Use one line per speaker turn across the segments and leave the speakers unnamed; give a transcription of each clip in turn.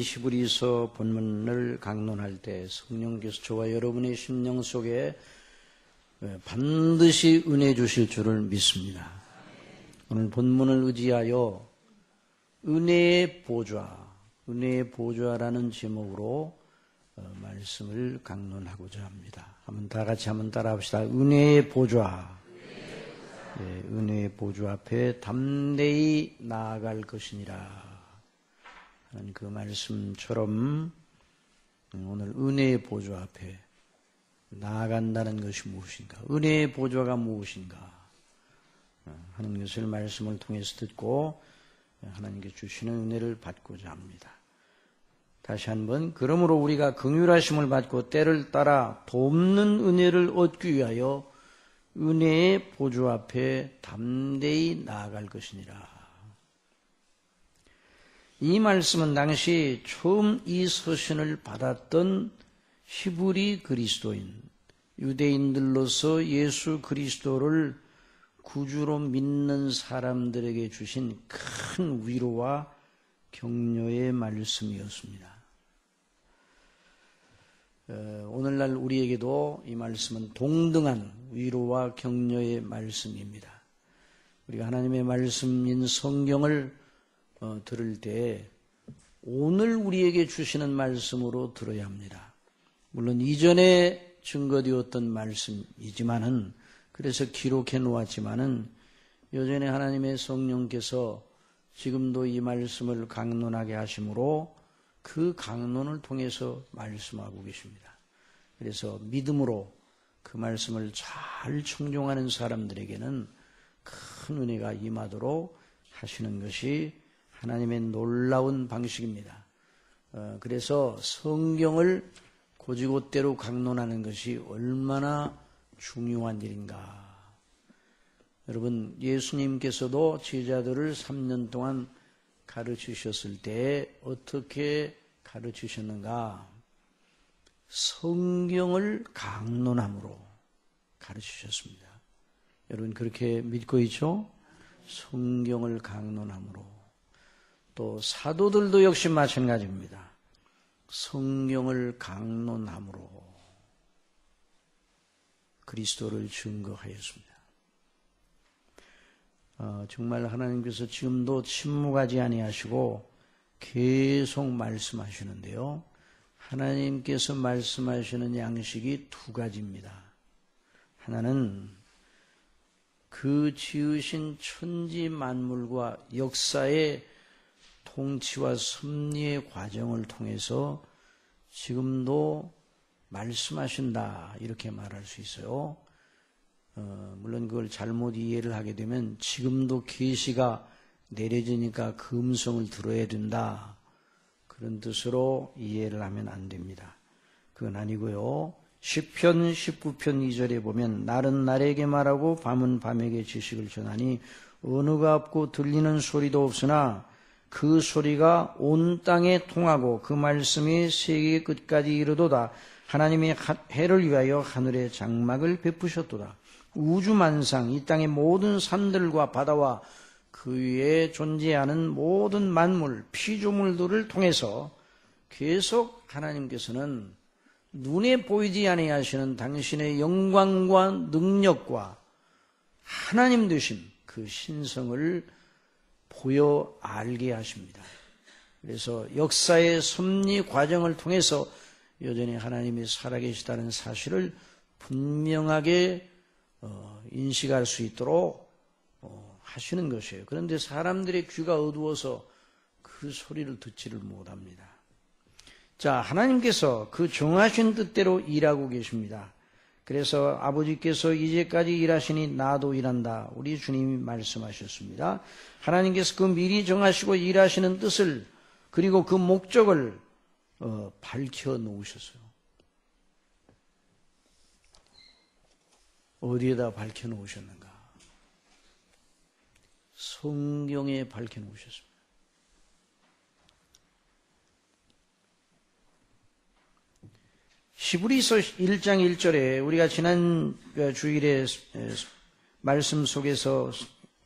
히브리서 본문을 강론할 때 성령께서 저와 여러분의 심령 속에 반드시 은혜 주실 줄을 믿습니다. 오늘 본문을 의지하여 은혜의 보좌라는 제목으로 말씀을 강론하고자 합니다. 다 같이 한번 따라합시다. 은혜의 보좌. 네, 은혜의 보좌 앞에 담대히 나아갈 것이니라 하는 그 말씀처럼 오늘 은혜의 보좌 앞에 나아간다는 것이 무엇인가, 은혜의 보좌가 무엇인가 하는 것을 말씀을 통해서 듣고 하나님께 주시는 은혜를 받고자 합니다. 다시 한번, 그러므로 우리가 긍휼하심을 받고 때를 따라 돕는 은혜를 얻기 위하여 은혜의 보좌 앞에 담대히 나아갈 것이니라. 이 말씀은 당시 처음 이 서신을 받았던 히브리 그리스도인, 유대인들로서 예수 그리스도를 구주로 믿는 사람들에게 주신 큰 위로와 격려의 말씀이었습니다. 오늘날 우리에게도 이 말씀은 동등한 위로와 격려의 말씀입니다. 우리가 하나님의 말씀인 성경을 들을 때 오늘 우리에게 주시는 말씀으로 들어야 합니다. 물론 이전에 증거되었던 말씀이지만은, 그래서 기록해 놓았지만은 여전히 하나님의 성령께서 지금도 이 말씀을 강론하게 하심으로 그 강론을 통해서 말씀하고 계십니다. 그래서 믿음으로 그 말씀을 잘 청종하는 사람들에게는 큰 은혜가 임하도록 하시는 것이 하나님의 놀라운 방식입니다. 그래서 성경을 곧이곧대로 강론하는 것이 얼마나 중요한 일인가. 여러분, 예수님께서도 제자들을 3년 동안 가르치셨을 때 어떻게 가르치셨는가? 성경을 강론함으로 가르치셨습니다. 여러분 그렇게 믿고 있죠? 성경을 강론함으로. 또 사도들도 역시 마찬가지입니다. 성경을 강론함으로 그리스도를 증거하였습니다. 정말 하나님께서 지금도 침묵하지 아니하시고 계속 말씀하시는데요. 하나님께서 말씀하시는 양식이 두 가지입니다. 하나는 그 지으신 천지 만물과 역사의 통치와 섭리의 과정을 통해서 지금도 말씀하신다 이렇게 말할 수 있어요. 물론 그걸 잘못 이해를 하게 되면 지금도 계시가 내려지니까 그 음성을 들어야 된다 그런 뜻으로 이해를 하면 안 됩니다. 그건 아니고요. 시편 19편 2절에 보면 날은 날에게 말하고 밤은 밤에게 지식을 전하니 언어가 없고 들리는 소리도 없으나 그 소리가 온 땅에 통하고 그 말씀이 세계 끝까지 이르도다. 하나님이 해를 위하여 하늘의 장막을 베푸셨도다. 우주만상 이 땅의 모든 산들과 바다와 그 위에 존재하는 모든 만물, 피조물들을 통해서 계속 하나님께서는 눈에 보이지 아니하시는 당신의 영광과 능력과 하나님 되신 그 신성을 보여 알게 하십니다. 그래서 역사의 섭리 과정을 통해서 여전히 하나님이 살아계시다는 사실을 분명하게 인식할 수 있도록 하시는 것이에요. 그런데 사람들의 귀가 어두워서 그 소리를 듣지를 못합니다. 자, 하나님께서 그 정하신 뜻대로 일하고 계십니다. 그래서 아버지께서 이제까지 일하시니 나도 일한다. 우리 주님이 말씀하셨습니다. 하나님께서 그 미리 정하시고 일하시는 뜻을 그리고 그 목적을 밝혀 놓으셨어요. 어디에다 밝혀 놓으셨는가? 성경에 밝혀 놓으셨습니다. 히브리서 1장 1절에 우리가 지난 주일에 말씀 속에서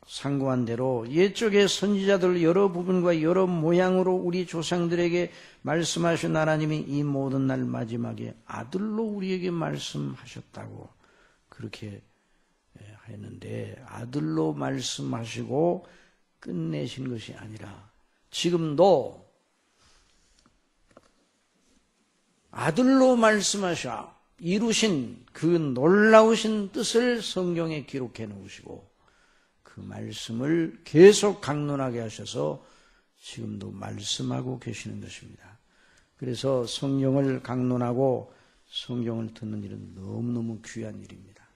상고한 대로 옛적의 선지자들 여러 부분과 여러 모양으로 우리 조상들에게 말씀하신 하나님이 이 모든 날 마지막에 아들로 우리에게 말씀하셨다고 그렇게 했는데 아들로 말씀하시고 끝내신 것이 아니라 지금도 아들로 말씀하셔 이루신 그 놀라우신 뜻을 성경에 기록해 놓으시고 그 말씀을 계속 강론하게 하셔서 지금도 말씀하고 계시는 것입니다. 그래서 성경을 강론하고 성경을 듣는 일은 너무너무 귀한 일입니다.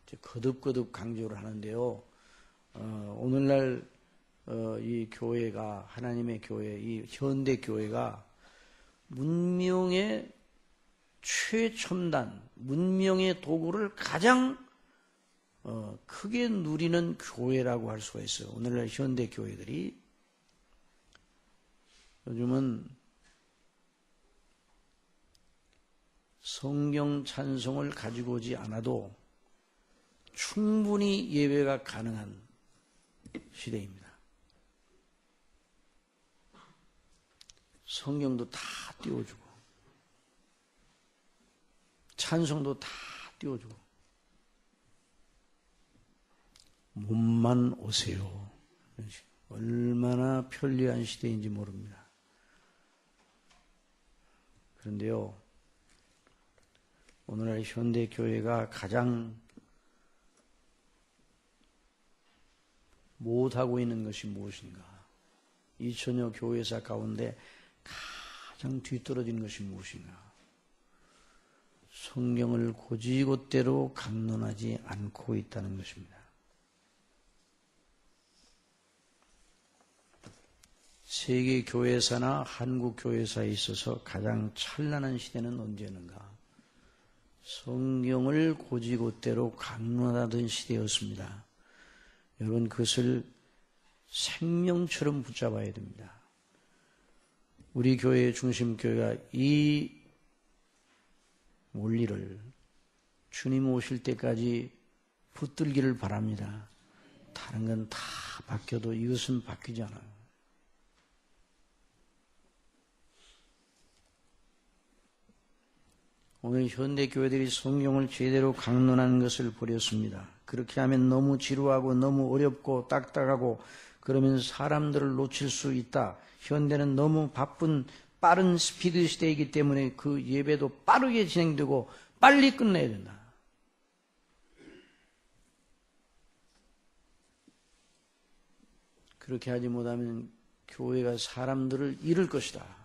이제 거듭거듭 강조를 하는데요. 오늘날 이 교회가 하나님의 교회, 이 현대 교회가 문명의 최첨단, 문명의 도구를 가장 크게 누리는 교회라고 할 수가 있어요. 오늘날 현대 교회들이 요즘은 성경 찬송을 가지고 오지 않아도 충분히 예배가 가능한 시대입니다. 성경도 다 띄워주고 찬송도 다 띄워주고 몸만 오세요. 얼마나 편리한 시대인지 모릅니다. 그런데요, 오늘날 현대 교회가 가장 못하고 있는 것이 무엇인가? 2000여 교회사 가운데 가장 뒤떨어진 것이 무엇인가? 성경을 곧이곧대로 강론하지 않고 있다는 것입니다. 세계 교회사나 한국 교회사에 있어서 가장 찬란한 시대는 언제였는가? 성경을 곧이곧대로 강론하던 시대였습니다. 여러분 그것을 생명처럼 붙잡아야 됩니다. 우리 교회의 중심교회가 이 원리를 주님 오실 때까지 붙들기를 바랍니다. 다른 건 다 바뀌어도 이것은 바뀌지 않아요. 오늘 현대 교회들이 성경을 제대로 강론하는 것을 버렸습니다. 그렇게 하면 너무 지루하고 너무 어렵고 딱딱하고 그러면 사람들을 놓칠 수 있다. 현대는 너무 바쁜 빠른 스피드 시대이기 때문에 그 예배도 빠르게 진행되고 빨리 끝내야 된다. 그렇게 하지 못하면 교회가 사람들을 잃을 것이다.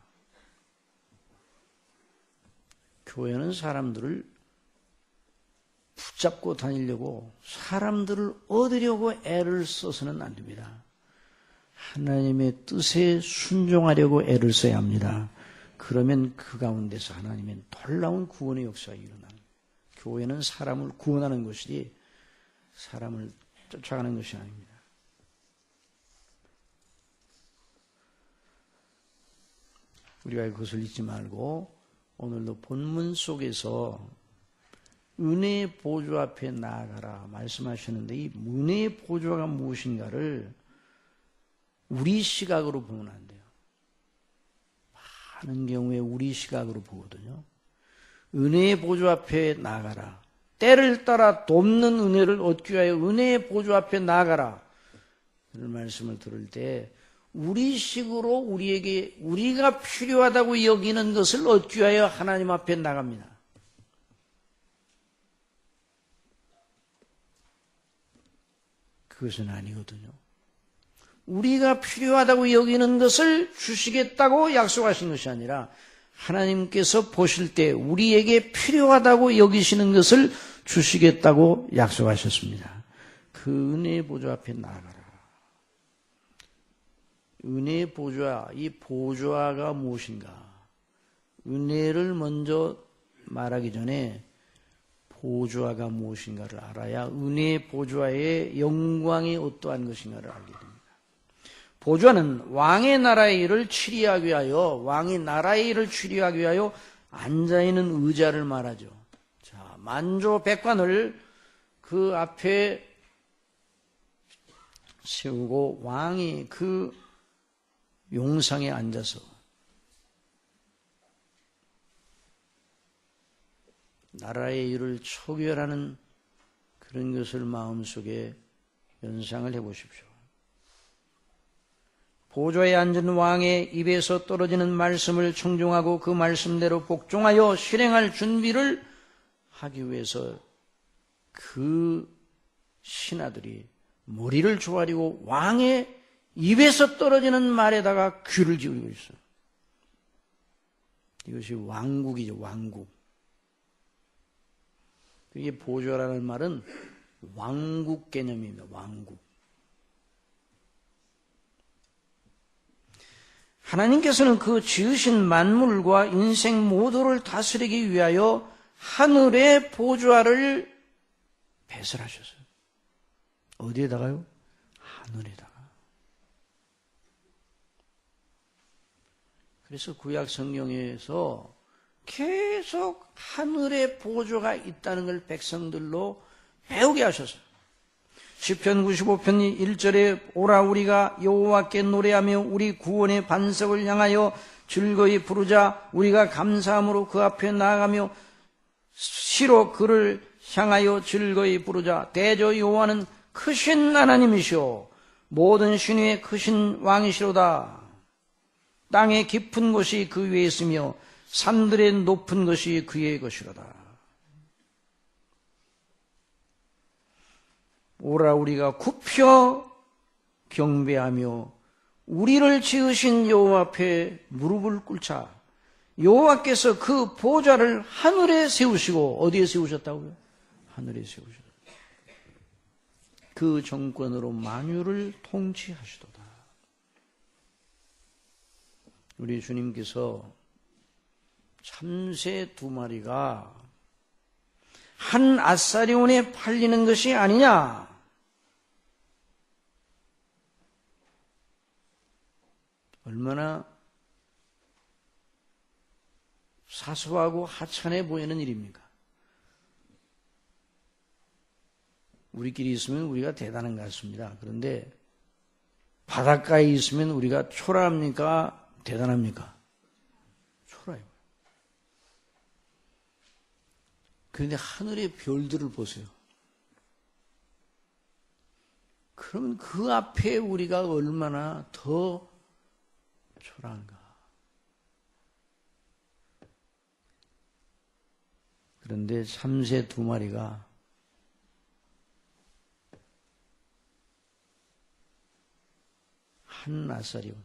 교회는 사람들을 붙잡고 다니려고 사람들을 얻으려고 애를 써서는 안 됩니다. 하나님의 뜻에 순종하려고 애를 써야 합니다. 그러면 그 가운데서 하나님의 놀라운 구원의 역사가 일어나는 거예요. 교회는 사람을 구원하는 것이지 사람을 쫓아가는 것이 아닙니다. 우리가 그것을 잊지 말고 오늘도 본문 속에서 은혜의 보좌 앞에 나아가라 말씀하셨는데 이 은혜의 보좌가 무엇인가를 우리 시각으로 보면 안 돼요. 많은 경우에 우리 시각으로 보거든요. 은혜의 보좌 앞에 나아가라. 때를 따라 돕는 은혜를 얻기 위하여 은혜의 보좌 앞에 나아가라. 이런 말씀을 들을 때 우리식으로 우리에게 우리가 필요하다고 여기는 것을 얻기 위하여 하나님 앞에 나갑니다. 그것은 아니거든요. 우리가 필요하다고 여기는 것을 주시겠다고 약속하신 것이 아니라 하나님께서 보실 때 우리에게 필요하다고 여기시는 것을 주시겠다고 약속하셨습니다. 그 은혜의 보좌 앞에 나아가라. 은혜의 보좌, 이 보좌가 무엇인가? 은혜를 먼저 말하기 전에 보좌가 무엇인가를 알아야 은혜의 보좌의 영광이 어떠한 것인가를 알게 됩니다. 보좌는 왕의 나라의 일을 치리하기 위하여 왕이 나라의 일을 치리하기 위하여 앉아있는 의자를 말하죠. 자, 만조 백관을 그 앞에 세우고 왕이 그 용상에 앉아서 나라의 일을 초결하는 그런 것을 마음속에 연상을 해보십시오. 보좌에 앉은 왕의 입에서 떨어지는 말씀을 청종하고 그 말씀대로 복종하여 실행할 준비를 하기 위해서 그 신하들이 머리를 조아리고 왕의 입에서 떨어지는 말에다가 귀를 기울이고 있어요. 이것이 왕국이죠, 왕국. 이게 보좌라는 말은 왕국 개념입니다, 왕국. 하나님께서는 그 지으신 만물과 인생 모두를 다스리기 위하여 하늘의 보좌를 배설하셨어요. 어디에다가요? 하늘에다가. 그래서 구약 성경에서 계속 하늘의 보좌가 있다는 걸 백성들로 배우게 하셨어요. 시편 95편 1절에 오라 우리가 여호와께 노래하며 우리 구원의 반석을 향하여 즐거이 부르자. 우리가 감사함으로 그 앞에 나아가며 시로 그를 향하여 즐거이 부르자. 대저 여호와는 크신 하나님이시오 모든 신 위에 크신 왕이시로다. 땅의 깊은 곳이 그 위에 있으며 산들의 높은 것이 그의 것이로다. 오라 우리가 굽혀 경배하며 우리를 지으신 여호와 앞에 무릎을 꿇자. 여호와께서 그 보좌를 하늘에 세우시고 어디에 세우셨다고요? 하늘에 세우셨다. 그 정권으로 만유를 통치하시도다. 우리 주님께서 참새 2마리가 한 아사리온에 팔리는 것이 아니냐? 얼마나 사소하고 하찮아 보이는 일입니까? 우리끼리 있으면 우리가 대단한 것 같습니다. 그런데 바닷가에 있으면 우리가 초라합니까? 대단합니까? 초라해요. 그런데 하늘의 별들을 보세요. 그러면 그 앞에 우리가 얼마나 더 초라한가. 그런데 참새 2마리가 한 나사리온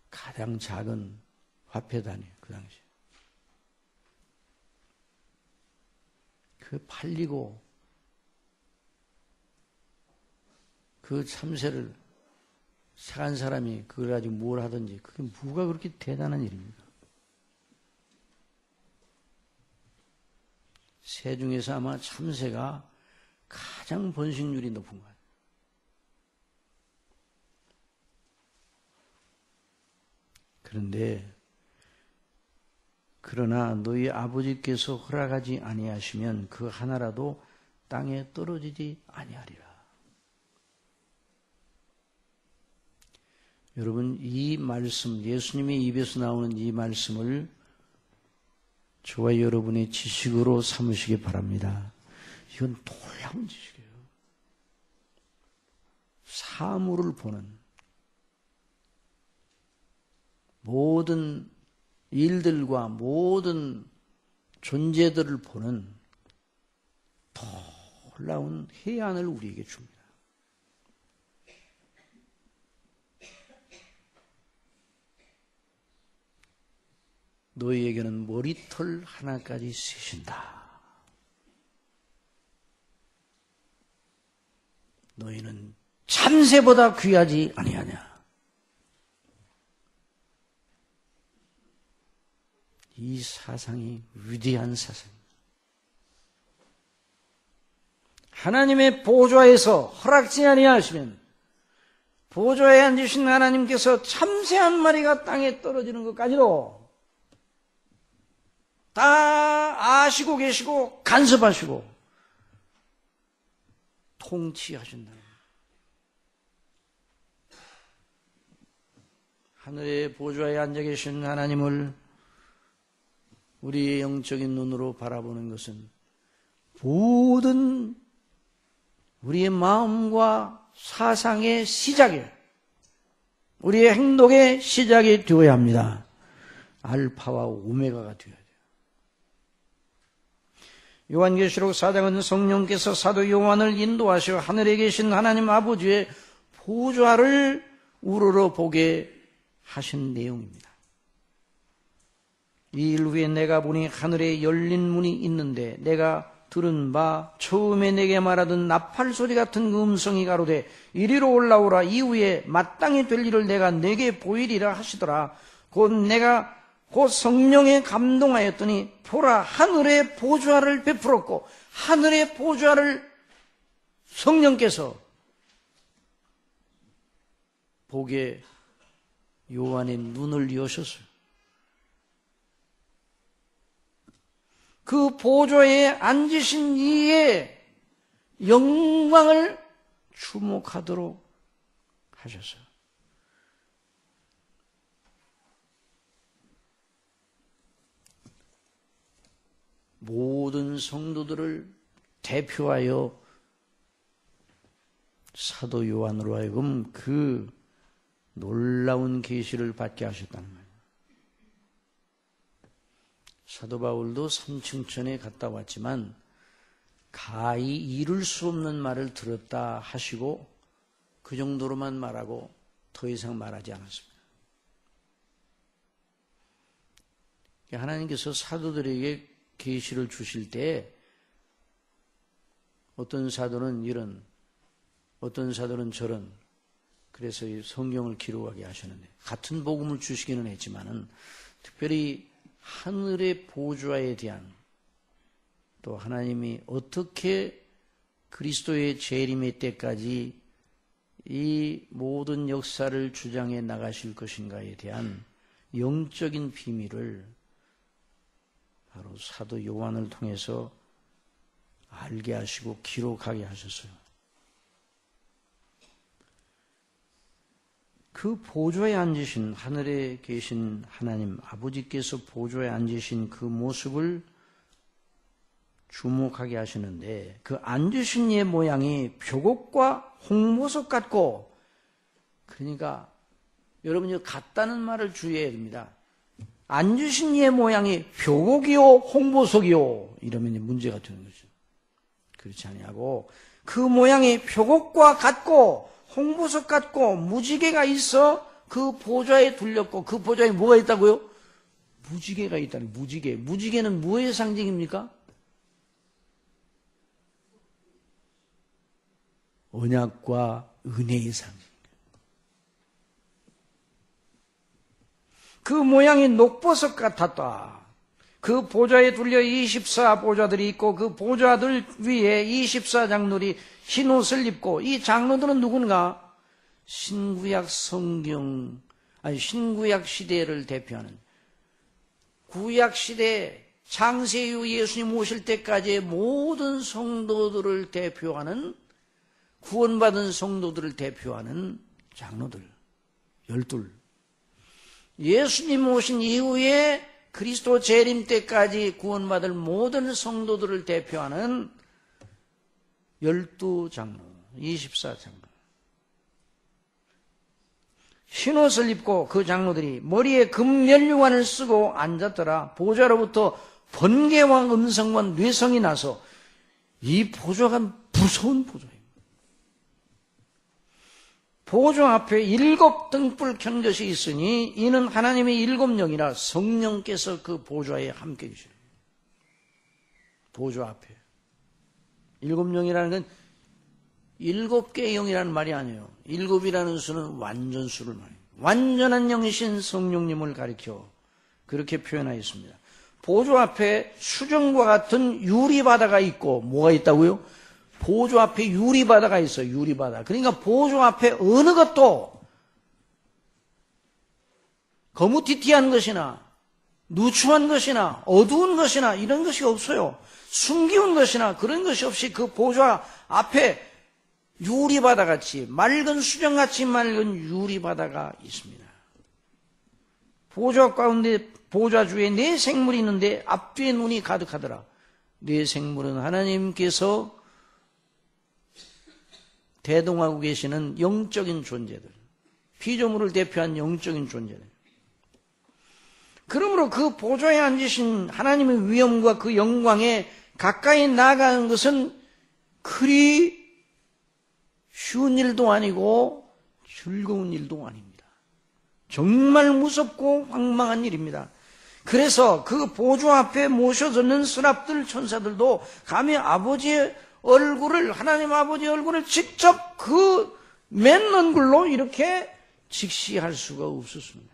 가장 작은 화폐단이에요. 그 당시. 그 팔리고 그 참새를 사간 사람이 그걸 가지고 뭘 하든지 그게 뭐가 그렇게 대단한 일입니까? 새 중에서 아마 참새가 가장 번식률이 높은 것 같아요. 그러나 너희 아버지께서 허락하지 아니하시면 그 하나라도 땅에 떨어지지 아니하리라. 여러분, 이 말씀, 예수님의 입에서 나오는 이 말씀을 저와 여러분의 지식으로 삼으시기 바랍니다. 이건 놀라운 지식이에요. 사물을 보는, 모든 일들과 모든 존재들을 보는 놀라운 해안을 우리에게 줍니다. 너희에게는 머리털 하나까지 세신다. 너희는 참새보다 귀하지 아니하냐. 이 사상이 위대한 사상입니다. 하나님의 보좌에서 허락지 아니하시면 보좌에 앉으신 하나님께서 참새 한 마리가 땅에 떨어지는 것까지도 다 아시고 계시고 간섭하시고 통치하신다. 하늘의 보좌에 앉아 계신 하나님을 우리의 영적인 눈으로 바라보는 것은 모든 우리의 마음과 사상의 시작이에요. 우리의 행동의 시작이 되어야 합니다. 알파와 오메가가 되어야 돼요. 요한계시록 4장은 성령께서 사도 요한을 인도하시어 하늘에 계신 하나님 아버지의 보좌를 우러러 보게 하신 내용입니다. 이 일 후에 내가 보니 하늘에 열린 문이 있는데 내가 들은 바 처음에 내게 말하던 나팔 소리 같은 그 음성이 가로되 이리로 올라오라. 이후에 마땅히 될 일을 내가 내게 보이리라 하시더라. 곧 성령에 감동하였더니 보라, 하늘의 보좌를 베풀었고 하늘의 보좌를 성령께서 보게 요한의 눈을 여셨어요. 그 보좌에 앉으신 이의 영광을 주목하도록 하셨어요. 모든 성도들을 대표하여 사도 요한으로 하여금 그 놀라운 계시를 받게 하셨다는 거예요. 사도 바울도 삼층천에 갔다 왔지만 가히 이룰 수 없는 말을 들었다 하시고 그 정도로만 말하고 더 이상 말하지 않았습니다. 하나님께서 사도들에게 계시를 주실 때 어떤 사도는 이런, 어떤 사도는 저런, 그래서 이 성경을 기록하게 하셨는데 같은 복음을 주시기는 했지만은 특별히 하늘의 보좌에 대한 또 하나님이 어떻게 그리스도의 재림의 때까지 이 모든 역사를 주장해 나가실 것인가에 대한 영적인 비밀을 바로 사도 요한을 통해서 알게 하시고 기록하게 하셨어요. 그 보좌에 앉으신 하늘에 계신 하나님 아버지께서 보좌에 앉으신 그 모습을 주목하게 하시는데 그 앉으신 이의 모양이 표곡과 홍보석 같고, 그러니까 여러분이 같다는 말을 주의해야 됩니다. 앉으신 이의 모양이 표곡이요 홍보석이요 이러면 문제가 되는 거죠. 그렇지 아니하고 그 모양이 표곡과 같고 홍보석 같고 무지개가 있어 그 보좌에 둘렸고, 그 보좌에 뭐가 있다고요? 무지개가 있다는. 무지개. 무지개는 뭐의 상징입니까? 언약과 은혜의 상징. 그 모양이 녹보석 같았다. 그 보좌에 둘려 24보좌들이 있고 그 보좌들 위에 24장로들이 흰 옷을 입고, 이 장로들은 누군가? 신구약 시대를 대표하는, 구약 시대 창세 이후 예수님 오실 때까지의 모든 성도들을 대표하는, 구원받은 성도들을 대표하는 장로들 12. 예수님 오신 이후에 그리스도 재림 때까지 구원받을 모든 성도들을 대표하는 12장로, 24장로. 흰옷을 입고 그 장로들이 머리에 금면류관을 쓰고 앉았더라. 보좌로부터 번개와 음성과 뇌성이 나서, 이 보좌가 무서운 보좌입니다. 보좌 앞에 7 등불 켠 것이 있으니 이는 하나님의 7 영이라 성령께서 그 보좌에 함께 계시는 거예요. 보좌 앞에 7 영이라는 건 7개의 영이라는 말이 아니에요. 7이라는 수는 완전수를 말해요. 완전한 영이신 성령님을 가리켜 그렇게 표현하였습니다. 보좌 앞에 수정과 같은 유리바다가 있고, 뭐가 있다고요? 보좌 앞에 유리바다가 있어요. 유리바다. 그러니까 보좌 앞에 어느 것도 거무튀튀한 것이나 누추한 것이나 어두운 것이나 이런 것이 없어요. 숨기운 것이나 그런 것이 없이 그 보좌 앞에 유리바다같이, 맑은 수정같이 맑은 유리바다가 있습니다. 보좌 가운데, 보좌 주에 4 생물이 있는데 앞뒤에 눈이 가득하더라. 4 생물은 하나님께서 대동하고 계시는 영적인 존재들, 피조물을 대표한 영적인 존재들. 그러므로 그 보좌에 앉으신 하나님의 위엄과 그 영광에 가까이 나가는 것은 그리 쉬운 일도 아니고 즐거운 일도 아닙니다. 정말 무섭고 황망한 일입니다. 그래서 그 보좌 앞에 모셔졌는 스랍들, 천사들도 감히 아버지의 얼굴을, 하나님 아버지의 얼굴을 직접 그 맨 얼굴로 이렇게 직시할 수가 없었습니다.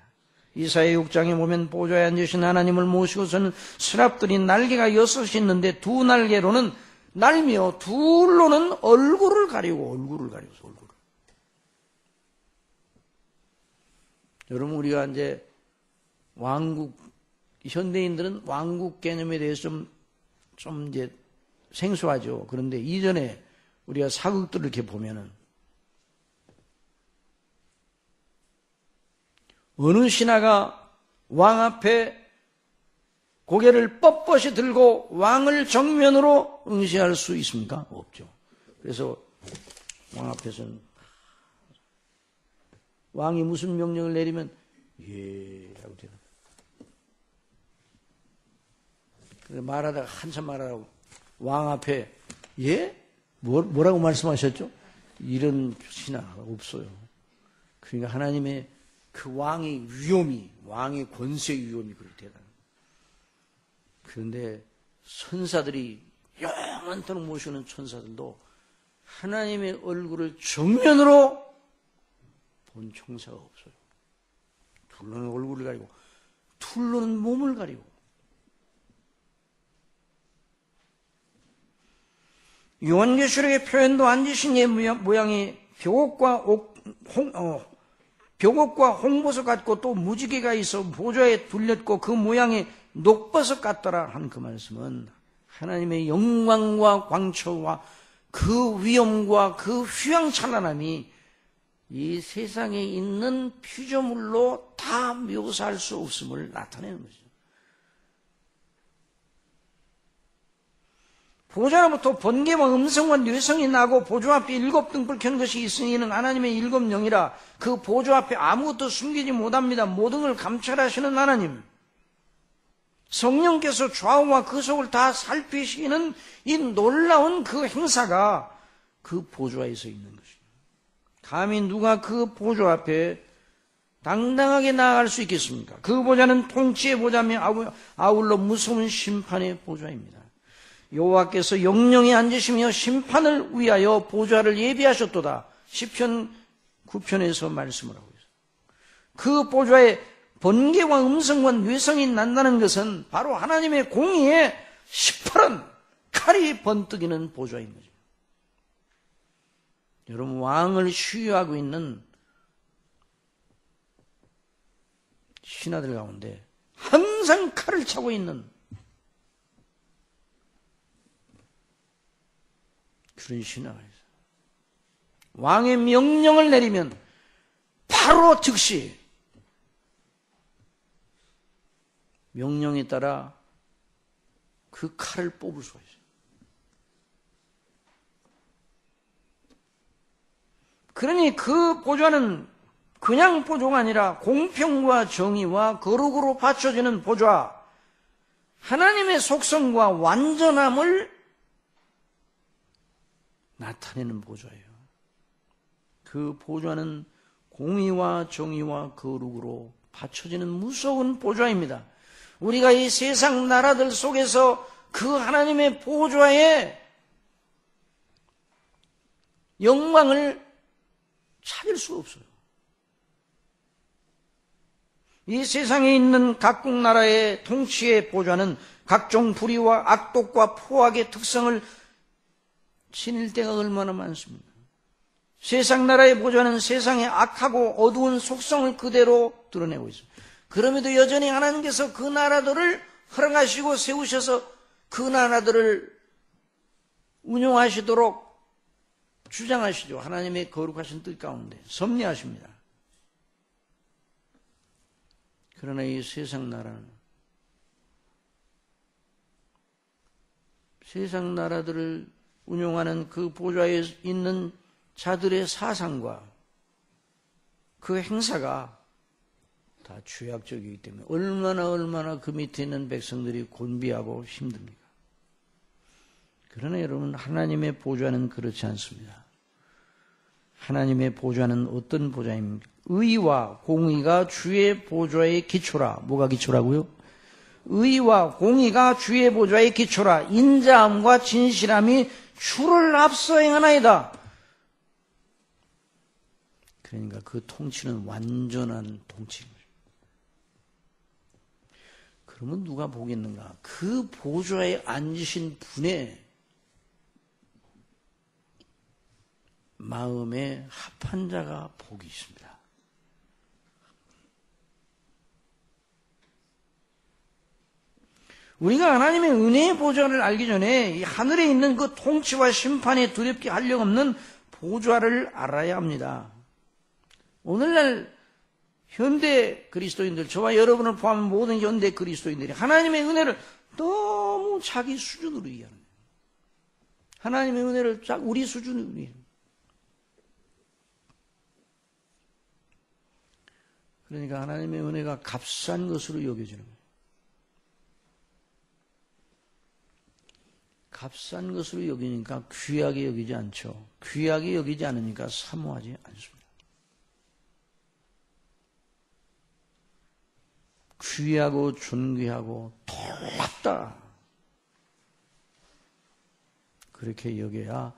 이사야 6장에 보면 보좌에 앉으신 하나님을 모시고서는 스랍들이 날개가 6이 있는데 2 날개로는 날며 둘로는 얼굴을 가리고, 얼굴을. 여러분, 우리가 이제 왕국, 현대인들은 왕국 개념에 대해서 좀 이제 생소하죠. 그런데 이전에 우리가 사극들을 이렇게 보면은 어느 신하가 왕 앞에 고개를 뻣뻣이 들고 왕을 정면으로 응시할 수 있습니까? 없죠. 그래서 왕 앞에서는 왕이 무슨 명령을 내리면 예 하고 대답. 그래서 말하다가 한참 말하라고 왕 앞에 예? 뭐라고 말씀하셨죠? 이런 신하가 없어요. 그러니까 하나님의 그 왕의 위엄이, 왕의 권세의 위엄이 그렇대요. 그런데 천사들이 영원토록 모시는 천사들도 하나님의 얼굴을 정면으로 본 총사가 없어요. 둘로는 얼굴을 가리고 둘로는 몸을 가리고. 요한계시록의 표현도 앉으신 이의 모양이 벽옥과 홍보석 같고 또 무지개가 있어 보좌에 둘렸고 그 모양이 녹버섯 같더라 한 그 말씀은 하나님의 영광과 광초와 그 위엄과 그 휘황찬란함이 이 세상에 있는 피조물로 다 묘사할 수 없음을 나타내는 거죠. 보좌로부터 번개와 음성과 뇌성이 나고 보좌 앞에 7등불 켜는 것이 있으니 이는 하나님의 7영이라. 그 보좌 앞에 아무것도 숨기지 못합니다. 모든 걸 감찰하시는 하나님. 성령께서 좌우와 그 속을 다 살피시는 이 놀라운 그 행사가 그 보좌에서 있는 것입니다. 감히 누가 그 보좌 앞에 당당하게 나아갈 수 있겠습니까? 그 보좌는 통치의 보좌며 아울러 무서운 심판의 보좌입니다. 여호와께서 영영에 앉으시며 심판을 위하여 보좌를 예비하셨도다. 시편 9편에서 말씀을 하고 있어요. 그 보좌에 번개와 음성과 뇌성이 난다는 것은 바로 하나님의 공의에 시퍼런 칼이 번뜩이는 보좌인 거죠. 여러분, 왕을 시유하고 있는 신하들 가운데 항상 칼을 차고 있는 그런 신하가 있어요. 왕의 명령을 내리면 바로 즉시 명령에 따라 그 칼을 뽑을 수가 있어요. 그러니 그 보좌는 그냥 보좌가 아니라 공평과 정의와 거룩으로 받쳐지는 보좌, 하나님의 속성과 완전함을 나타내는 보좌예요. 그 보좌는 공의와 정의와 거룩으로 받쳐지는 무서운 보좌입니다. 우리가 이 세상 나라들 속에서 그 하나님의 보좌의 영광을 찾을 수가 없어요. 이 세상에 있는 각국 나라의 통치의 보좌는 각종 불의와 악독과 포악의 특성을 지닐 때가 얼마나 많습니다. 세상 나라의 보좌는 세상의 악하고 어두운 속성을 그대로 드러내고 있습니다. 그럼에도 여전히 하나님께서 그 나라들을 허락하시고 세우셔서 그 나라들을 운용하시도록 주장하시죠. 하나님의 거룩하신 뜻 가운데 섭리하십니다. 그러나 이 세상 나라는 세상 나라들을 운용하는 그 보좌에 있는 자들의 사상과 그 행사가 다 죄악적이기 때문에 얼마나 그 밑에 있는 백성들이 곤비하고 힘듭니까? 그러나 여러분, 하나님의 보좌는 그렇지 않습니다. 하나님의 보좌는 어떤 보좌입니까? 의와 공의가 주의 보좌의 기초라. 뭐가 기초라고요? 의와 공의가 주의 보좌의 기초라. 인자함과 진실함이 주를 앞서 행하나이다. 그러니까 그 통치는 완전한 통치입니다. 그러면 누가 보겠는가? 그 보좌에 앉으신 분의 마음에 합한 자가 복이 있습니다. 우리가 하나님의 은혜의 보좌를 알기 전에 이 하늘에 있는 그 통치와 심판에 두렵게 한력 없는 보좌를 알아야 합니다. 오늘날 현대 그리스도인들, 저와 여러분을 포함한 모든 현대 그리스도인들이 하나님의 은혜를 너무 자기 수준으로 이해하는 거예요. 하나님의 은혜를 우리 수준으로 이해해요. 그러니까 하나님의 은혜가 값싼 것으로 여겨지는 거예요. 값싼 것으로 여기니까 귀하게 여기지 않죠. 귀하게 여기지 않으니까 사모하지 않습니다. 귀하고 존귀하고 놀랍다, 그렇게 여겨야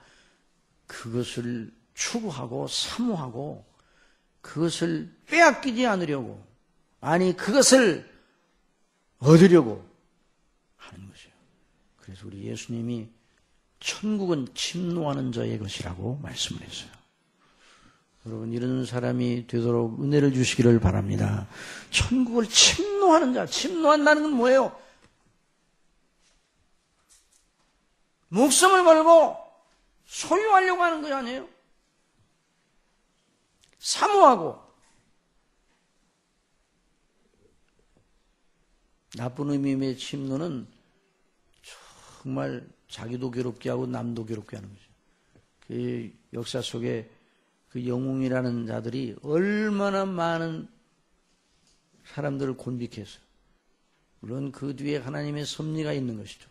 그것을 추구하고 사모하고 그것을 빼앗기지 않으려고, 아니 그것을 얻으려고 하는 것이에요. 그래서 우리 예수님이 천국은 침노하는 자의 것이라고 말씀을 했어요. 여러분, 이런 사람이 되도록 은혜를 주시기를 바랍니다. 천국을 침노하는 자, 침노한다는 건 뭐예요? 목숨을 걸고 소유하려고 하는 거 아니에요? 사모하고, 나쁜 의미의 침노는 정말 자기도 괴롭게 하고 남도 괴롭게 하는 거죠. 그 역사 속에 그 영웅이라는 자들이 얼마나 많은 사람들을 곤비케 했어요. 물론 그 뒤에 하나님의 섭리가 있는 것이죠.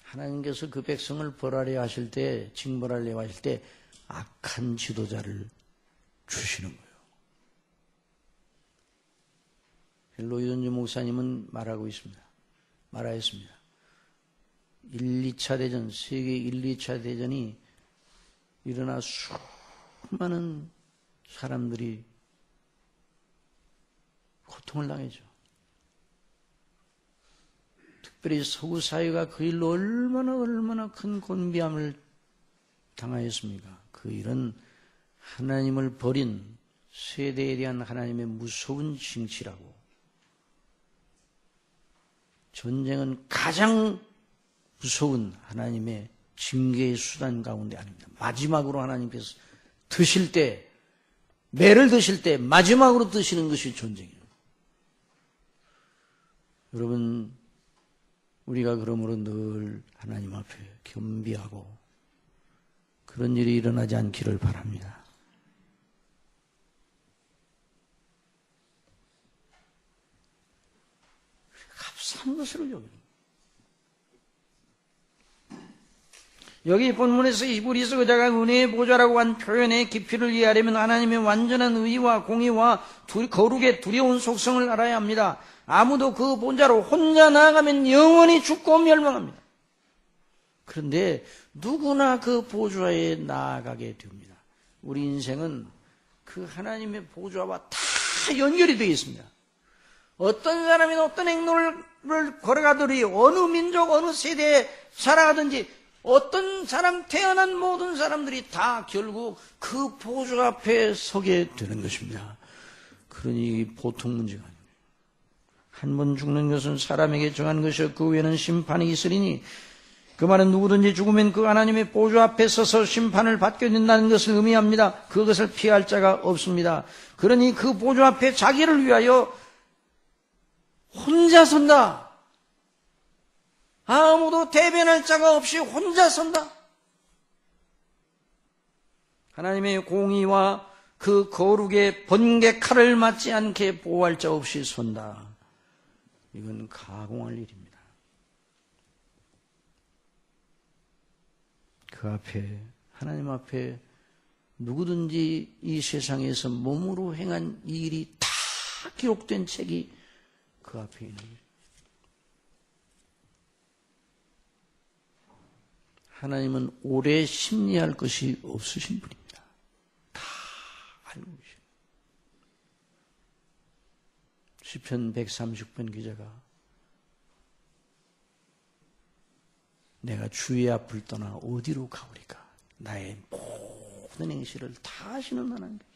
하나님께서 그 백성을 벌하려 하실 때, 징벌하려 하실 때 악한 지도자를 주시는 거예요. 로이던즈 목사님은 말하였습니다. 1, 2차 대전, 세계 1, 2차 대전이 일어나 수많은 사람들이 고통을 당했죠. 특별히 서구 사회가 그 일로 얼마나 큰 곤비함을 당하였습니까? 그 일은 하나님을 버린 세대에 대한 하나님의 무서운 징치라고. 전쟁은 가장 무서운 하나님의 징계의 수단 가운데 아닙니다. 마지막으로 하나님께서 드실 때, 매를 드실 때 마지막으로 드시는 것이 전쟁이에요. 여러분, 우리가 그러므로 늘 하나님 앞에 겸비하고 그런 일이 일어나지 않기를 바랍니다. 값싼 것으로 여깁니다. 여기 본문에서 히브리서 의자가 은혜의 보좌라고 한 표현의 깊이를 이해하려면 하나님의 완전한 의와 공의와 거룩의 두려운 속성을 알아야 합니다. 아무도 그 보좌로 혼자 나아가면 영원히 죽고 멸망합니다. 그런데 누구나 그 보좌에 나아가게 됩니다. 우리 인생은 그 하나님의 보좌와 다 연결이 되어 있습니다. 어떤 사람이나 어떤 행로를 걸어가더니 어느 민족, 어느 세대에 살아가든지 어떤 사람, 태어난 모든 사람들이 다 결국 그 보좌 앞에 서게 되는 것입니다. 그러니 보통 문제가 아닙니다. 한 번 죽는 것은 사람에게 정한 것이요 그 후에는 심판이 있으리니, 그 말은 누구든지 죽으면 그 하나님의 보좌 앞에 서서 심판을 받게 된다는 것을 의미합니다. 그것을 피할 자가 없습니다. 그러니 그 보좌 앞에 자기를 위하여 혼자 선다. 아무도 대변할 자가 없이 혼자 선다. 하나님의 공의와 그 거룩의 번개 칼을 맞지 않게 보호할 자 없이 선다. 이건 가공할 일입니다. 그 앞에, 하나님 앞에 누구든지 이 세상에서 몸으로 행한 이 일이 다 기록된 책이 그 앞에 있는 거예요. 하나님은 오래 심리할 것이 없으신 분입니다. 다 알고 계십니다. 시편 130편 기자가 내가 주의 앞을 떠나 어디로 가오리까? 나의 모든 행실을 다 아시는 하나님께서.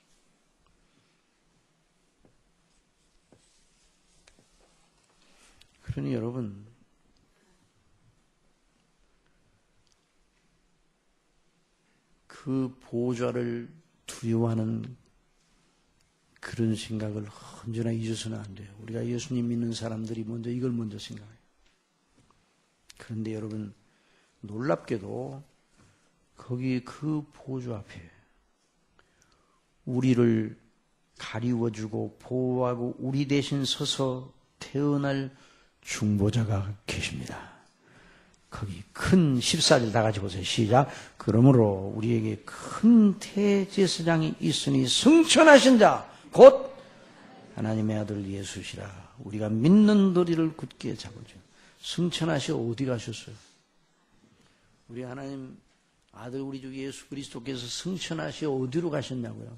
그러니 여러분, 그 보좌를 두려워하는 그런 생각을 언제나 잊어서는 안 돼요. 우리가 예수님 믿는 사람들이 먼저 이걸 먼저 생각해요. 그런데 여러분, 놀랍게도 거기 그 보좌 앞에 우리를 가리워주고 보호하고 우리 대신 서서 태어날 중보자가 계십니다. 거기 큰 14절 다 같이 보세요. 시작. 그러므로 우리에게 큰 대제사장이 있으니 승천하신 자 곧 하나님의 아들 예수시라. 우리가 믿는 도리를 굳게 잡으죠. 승천하시 어디 가셨어요? 우리 하나님 아들 우리 주 예수 그리스도께서 승천하시 어디로 가셨냐고요?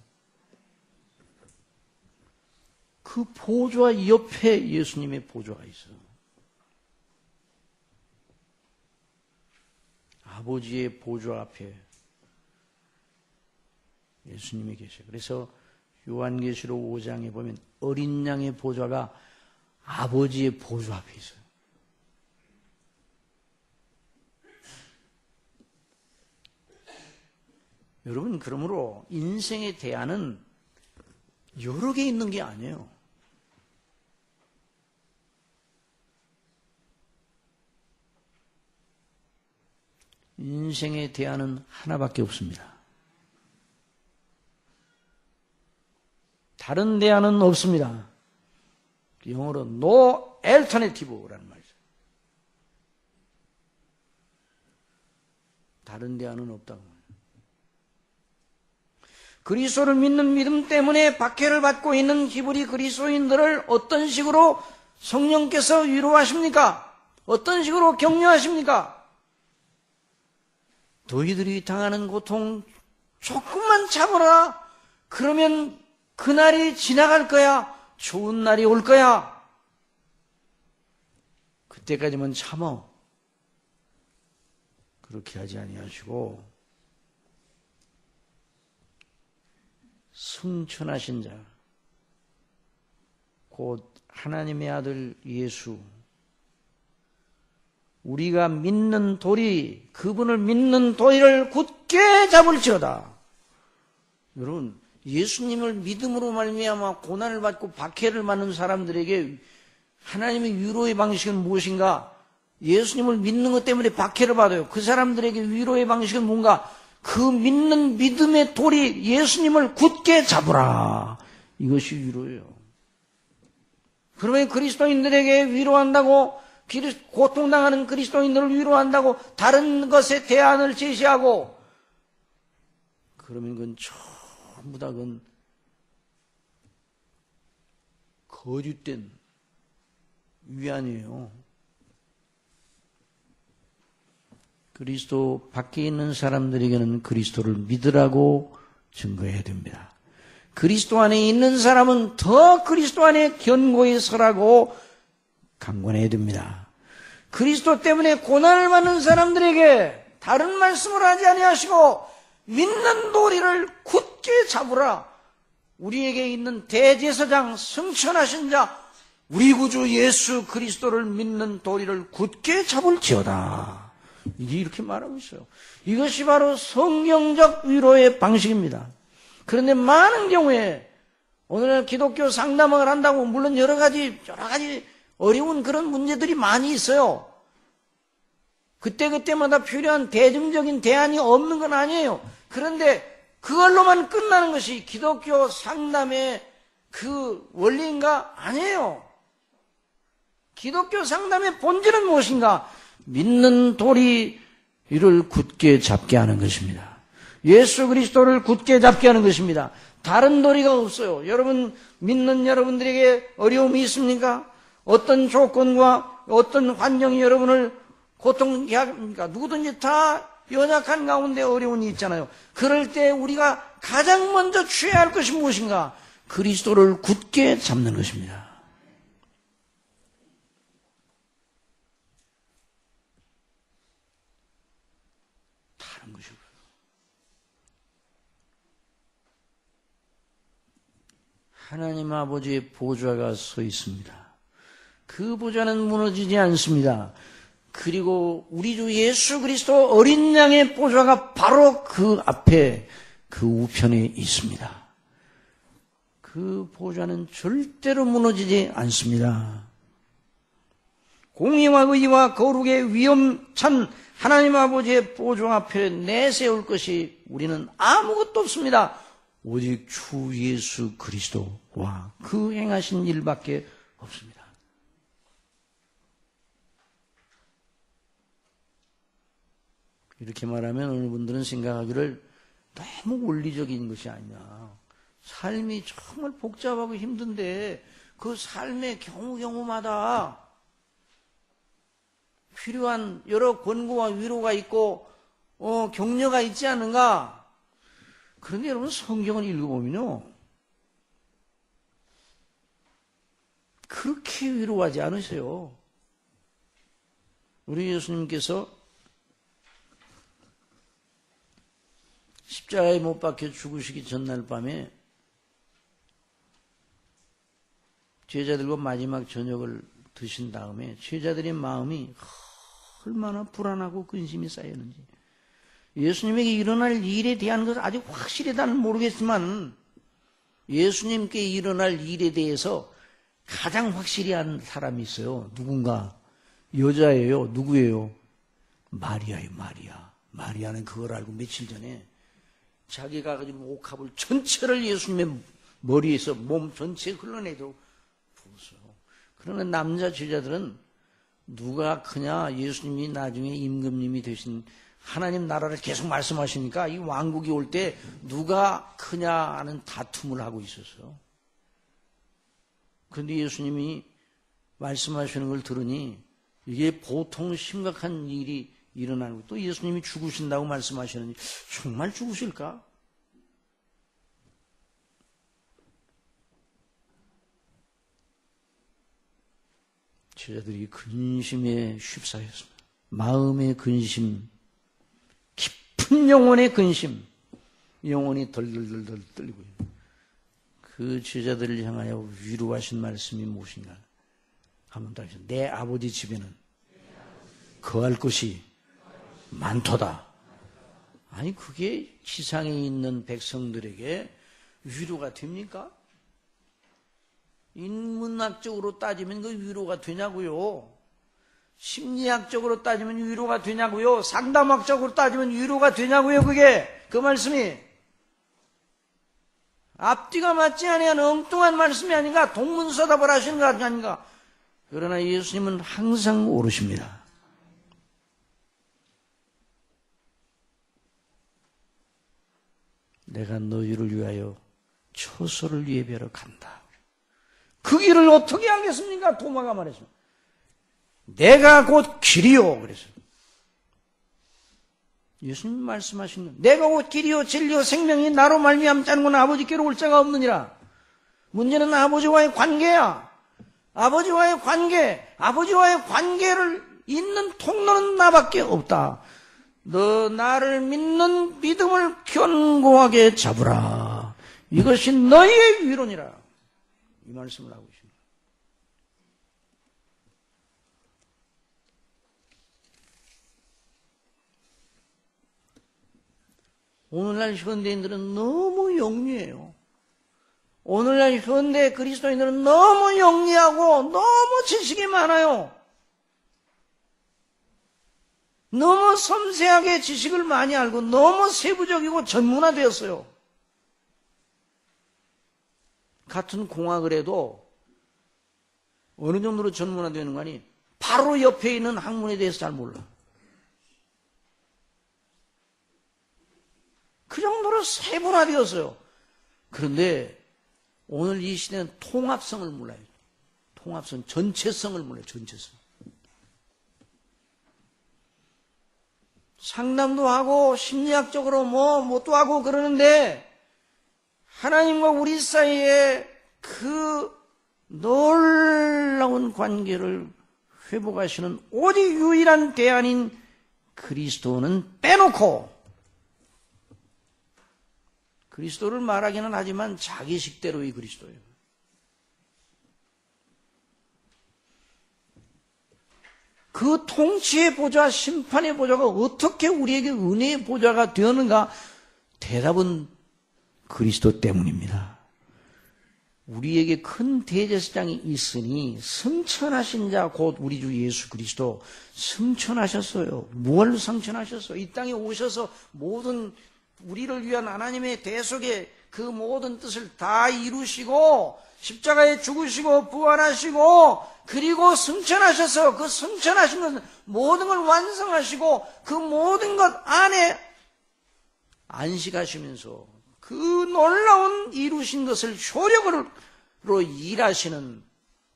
그 보좌 옆에 예수님의 보좌가 있어요. 아버지의 보좌 앞에 예수님이 계셔요. 그래서 요한계시록 5장에 보면 어린 양의 보좌가 아버지의 보좌 앞에 있어요. 여러분, 그러므로 인생의 대안은 여러 개 있는 게 아니에요. 인생의 대안은 하나밖에 없습니다. 다른 대안은 없습니다. 영어로 no alternative라는 말이죠. 다른 대안은 없다고. 그리스도를 믿는 믿음 때문에 박해를 받고 있는 히브리 그리스도인들을 어떤 식으로 성령께서 위로하십니까? 어떤 식으로 격려하십니까? 너희들이 당하는 고통 조금만 참아라. 그러면 그날이 지나갈 거야. 좋은 날이 올 거야. 그때까지만 참어. 그렇게 하지 아니하시고 승천하신 자, 곧 하나님의 아들 예수, 우리가 믿는 도리, 그분을 믿는 도리를 굳게 잡을지어다. 여러분, 예수님을 믿음으로 말미암아 고난을 받고 박해를 받는 사람들에게 하나님의 위로의 방식은 무엇인가? 예수님을 믿는 것 때문에 박해를 받아요. 그 사람들에게 위로의 방식은 뭔가? 그 믿는 믿음의 도리, 예수님을 굳게 잡으라. 이것이 위로예요. 그러면 그리스도인들에게 위로한다고, 고통당하는 그리스도인들을 위로한다고 다른 것에 대안을 제시하고, 그러면 그건 전부 다 그건 거짓된 위안이에요. 그리스도 밖에 있는 사람들에게는 그리스도를 믿으라고 증거해야 됩니다. 그리스도 안에 있는 사람은 더 그리스도 안에 견고히 서라고 강권해야 됩니다. 그리스도 때문에 고난을 받는 사람들에게 다른 말씀을 하지 아니하시고 믿는 도리를 굳게 잡으라. 우리에게 있는 대제사장 승천하신 자 우리 구주 예수 그리스도를 믿는 도리를 굳게 잡을지어다. 이게 이렇게 말하고 있어요. 이것이 바로 성경적 위로의 방식입니다. 그런데 많은 경우에 오늘 기독교 상담을 한다고 물론 여러 가지 어려운 그런 문제들이 많이 있어요. 그때마다 필요한 대중적인 대안이 없는 건 아니에요. 그런데 그걸로만 끝나는 것이 기독교 상담의 그 원리인가? 아니에요. 기독교 상담의 본질은 무엇인가? 믿는 도리를 굳게 잡게 하는 것입니다. 예수 그리스도를 굳게 잡게 하는 것입니다. 다른 도리가 없어요. 여러분 믿는 여러분들에게 어려움이 있습니까? 어떤 조건과 어떤 환경이 여러분을 고통하게 합니까? 누구든지 다 연약한 가운데 어려움이 있잖아요. 그럴 때 우리가 가장 먼저 취해야 할 것이 무엇인가? 그리스도를 굳게 잡는 것입니다. 다른 것이고요. 하나님 아버지의 보좌가 서 있습니다. 그 보좌는 무너지지 않습니다. 그리고 우리 주 예수 그리스도 어린 양의 보좌가 바로 그 앞에 그 우편에 있습니다. 그 보좌는 절대로 무너지지 않습니다. 공의와 의와 거룩의 위엄찬 하나님 아버지의 보좌 앞에 내세울 것이 우리는 아무것도 없습니다. 오직 주 예수 그리스도와 그 행하신 일밖에 없습니다. 이렇게 말하면 어느 분들은 생각하기를 너무 원리적인 것이 아니냐. 삶이 정말 복잡하고 힘든데 그 삶의 경우마다 필요한 여러 권고와 위로가 있고 격려가 있지 않은가? 그런데 여러분 성경을 읽어보면요. 그렇게 위로하지 않으세요. 우리 예수님께서 십자가에 못 박혀 죽으시기 전날 밤에 제자들과 마지막 저녁을 드신 다음에 제자들의 마음이 얼마나 불안하고 근심이 쌓였는지 예수님에게 일어날 일에 대한 것을 아직 확실히 나는 모르겠지만 예수님께 일어날 일에 대해서 가장 확실히 한 사람이 있어요. 누군가 여자예요. 누구예요? 마리아예요. 마리아. 마리아는 그걸 알고 며칠 전에 자기가 가진 옥합을 전체를 예수님의 머리에서 몸 전체에 흘러내도록 부었어요. 그러나 남자 제자들은 누가 크냐, 예수님이 나중에 임금님이 되신 하나님 나라를 계속 말씀하시니까 이 왕국이 올 때 누가 크냐 하는 다툼을 하고 있었어요. 그런데 예수님이 말씀하시는 걸 들으니 이게 보통 심각한 일이 일어나고 또 예수님이 죽으신다고 말씀하시느니 정말 죽으실까? 제자들이 근심에 휩싸였습니다. 마음의 근심, 깊은 영혼의 근심, 영혼이 덜덜덜 떨리고 있는 그 제자들을 향하여 위로하신 말씀이 무엇인가? 한번 더 하시죠. 내 아버지 집에는 거할 것이 많도다. 아니 그게 지상에 있는 백성들에게 위로가 됩니까? 인문학적으로 따지면 그 위로가 되냐고요. 심리학적으로 따지면 위로가 되냐고요. 상담학적으로 따지면 위로가 되냐고요. 그게 그 말씀이 앞뒤가 맞지 아니한 엉뚱한 말씀이 아닌가, 동문서답을 하시는 것 아닌가. 그러나 예수님은 항상 오르십니다. 내가 너희를 위하여 처소를 예비하러 간다. 그 길을 어떻게 알겠습니까? 도마가 말했습니다. 내가 곧 길이요. 그랬어요. 예수님 말씀하신 건 내가 곧 길이요 진리요 생명이 나로 말미암지 않고는 아버지께로 올 자가 없느니라. 문제는 아버지와의 관계야. 아버지와의 관계, 아버지와의 관계를 잇는 통로는 나밖에 없다. 너 나를 믿는 믿음을 견고하게 잡으라. 이것이 너희의 위로니라. 이 말씀을 하고 있습니다. 오늘날 현대인들은 너무 영리해요. 오늘날 현대 그리스도인들은 너무 영리하고 너무 지식이 많아요. 너무 섬세하게 지식을 많이 알고 너무 세부적이고 전문화되었어요. 같은 공학을 해도 어느 정도로 전문화되는 거 아니? 바로 옆에 있는 학문에 대해서 잘 몰라. 그 정도로 세분화되었어요. 그런데 오늘 이 시대는 통합성을 몰라요. 통합성, 전체성을 몰라요. 전체성. 상담도 하고 심리학적으로 뭣도 하고 그러는데 하나님과 우리 사이에 그 놀라운 관계를 회복하시는 오직 유일한 대안인 그리스도는 빼놓고 그리스도를 말하기는 하지만 자기 식대로의 그리스도예요. 그 통치의 보좌, 심판의 보좌가 어떻게 우리에게 은혜의 보좌가 되었는가? 대답은 그리스도 때문입니다. 우리에게 큰 대제사장이 있으니 승천하신 자 곧 우리 주 예수 그리스도 승천하셨어요. 무엇로 승천하셨어요? 이 땅에 오셔서 모든 우리를 위한 하나님의 대속의 그 모든 뜻을 다 이루시고 십자가에 죽으시고 부활하시고 그리고 승천하셔서 그 승천하신 것은 모든 걸 완성하시고 그 모든 것 안에 안식하시면서 그 놀라운 이루신 것을 효력으로 일하시는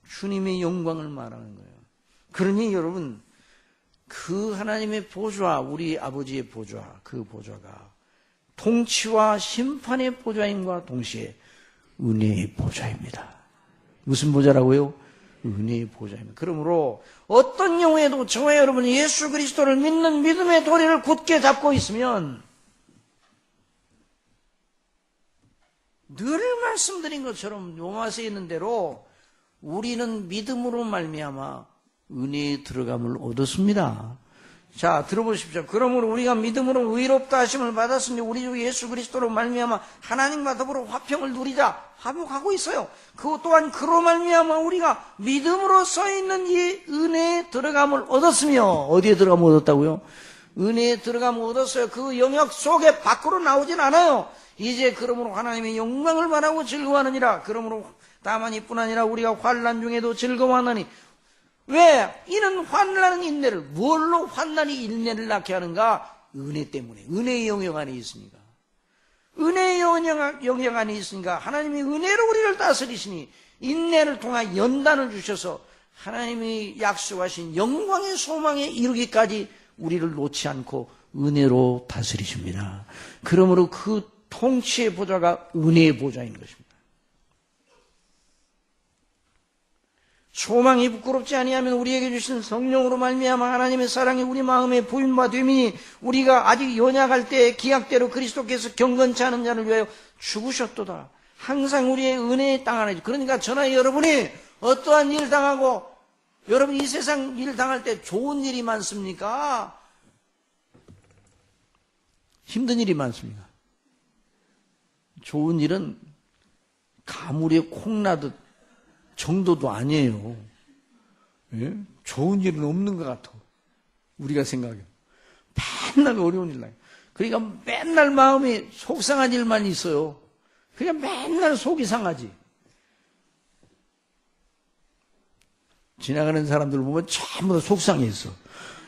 주님의 영광을 말하는 거예요. 그러니 여러분 그 하나님의 보좌, 우리 아버지의 보좌, 그 보좌가 통치와 심판의 보좌임과 동시에 은혜의 보좌입니다. 무슨 보좌라고요? 은혜의 보좌입니다. 그러므로 어떤 경우에도 저와 여러분이 예수 그리스도를 믿는 믿음의 도리를 굳게 잡고 있으면 늘 말씀드린 것처럼 로마서에 있는 대로 우리는 믿음으로 말미암아 은혜에 들어감을 얻었습니다. 자, 들어보십시오. 그러므로 우리가 믿음으로 의롭다 하심을 받았으니 우리 주 예수 그리스도로 말미암아 하나님과 더불어 화평을 누리자. 화목하고 있어요. 그것 또한 그로 말미암아 우리가 믿음으로 써 있는 이 은혜에 들어감을 얻었으며 어디에 들어감을 얻었다고요? 은혜에 들어가면 얻었어요. 그 영역 속에 밖으로 나오진 않아요. 이제 그러므로 하나님의 영광을 바라고 즐거워하느니라. 그러므로 다만 이뿐 아니라 우리가 환난 중에도 즐거워하나니. 왜? 이는 환난은 인내를. 뭘로 환난이 인내를 낳게 하는가? 은혜 때문에. 은혜의 영역 안에 있으니까. 은혜의 영역 안에 있으니까 하나님이 은혜로 우리를 다스리시니 인내를 통한 연단을 주셔서 하나님이 약속하신 영광의 소망에 이르기까지 우리를 놓지 않고 은혜로 다스리십니다. 그러므로 그 통치의 보좌가 은혜의 보좌인 것입니다. 소망이 부끄럽지 아니하면 우리에게 주신 성령으로 말미암아 하나님의 사랑이 우리 마음에 부인바 되미니 우리가 아직 연약할 때 기약대로 그리스도께서 경건치 않은 자를 위하여 죽으셨도다. 항상 우리의 은혜의 땅 안에. 그러니까 저나 여러분이 어떠한 일 당하고 여러분 이 세상 일 당할 때 좋은 일이 많습니까? 힘든 일이 많습니까? 좋은 일은 가물에 콩나듯 정도도 아니에요. 예? 좋은 일은 없는 것 같아. 우리가 생각해요. 맨날 어려운 일 나요. 그러니까 맨날 마음이 속상한 일만 있어요. 그러니까 맨날 속이 상하지. 지나가는 사람들 보면 전부 다 속상해 있어.